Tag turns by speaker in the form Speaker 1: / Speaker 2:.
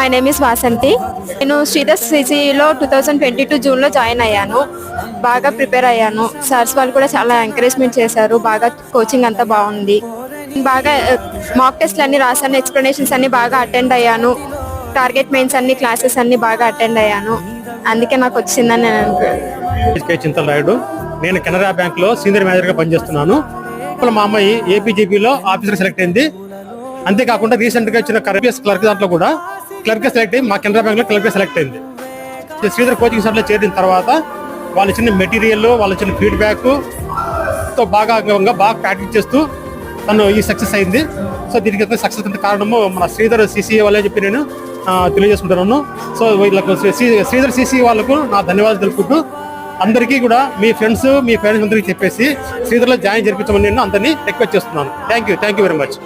Speaker 1: My name is Vasanthi. నేను శ్రీధర్ సిసిలో 2022 జూన్లో join అయ్యాను. బాగా ప్రిపేర్ అయ్యాను. సార్స్ వాళ్ళు కూడా చాలా ఎంకరేజ్మెంట్ చేశారు. బాగా కోచింగ్ అంతా బాగుంది. బాగా మాక్ టెస్ట్లు అన్ని రాసాను. ఎక్స్ప్లెనేషన్స్ అన్ని బాగా అటెండ్ అయ్యాను. టార్గెట్ మెయిన్స్ అన్ని క్లాసెస్ అన్ని బాగా అటెండ్ అయ్యాను. అందుకే నాకు వచ్చిందని నేను అనుకుంటున్నాను.
Speaker 2: చింతలరాయుడు. నేను కెనరా బ్యాంక్ లో సీనియర్ మేనేజర్ గా పనిచేస్తున్నాను. మా అమ్మాయి ఏపీజీపీలో ఆఫీసర్ సెలెక్ట్ అయింది. అంతేకాకుండా రీసెంట్ గా వచ్చిన క్లర్క్ దాంట్లో కూడా క్లర్క్ సెలెక్ట్ అయ్యి మా కెనరా బ్యాంక్ లో క్లర్క్ సెలెక్ట్ అయింది. శ్రీధర్ కోచింగ్ సెంటర్ లో చేరిన తర్వాత వాళ్ళు ఇచ్చిన మెటీరియల్, వాళ్ళు ఇచ్చిన ఫీడ్బ్యాక్ తో బాగా ప్రాక్టీస్ చేస్తూ తను ఈ సక్సెస్ అయింది. సో దీనికి సక్సెస్ అంత కారణము మన శ్రీధర్ సిసిఏ వాళ్ళే చెప్పి నేను తెలియజేసుకుంటున్నాను. సో వీళ్ళకు శ్రీధర్ సిసిఏ వాళ్ళకు నా ధన్యవాదాలు తెలుపుకుంటూ అందరికీ కూడా మీ ఫ్రెండ్స్ అందరికీ చెప్పేసి శ్రీధర్లో జాయిన్ జరిపించమని నేను అందరినీ రిక్వెస్ట్ చేస్తున్నాను. Thank you very much.